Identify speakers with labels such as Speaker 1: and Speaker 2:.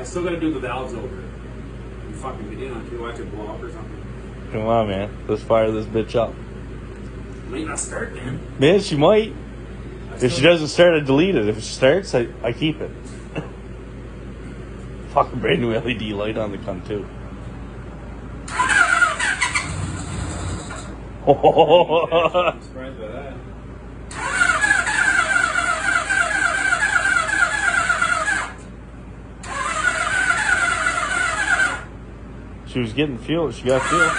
Speaker 1: I still gotta do the valves over it. And fucking get in on it. I could blow up or something.
Speaker 2: Come on, man. Let's fire this bitch up.
Speaker 1: Might not start, man.
Speaker 2: Man, she might. If she doesn't start, I delete it. If she starts, I keep it. Fucking brand new LED light on the cunt, too.
Speaker 1: I'm surprised by that.
Speaker 2: She was getting fuel. She got fuel.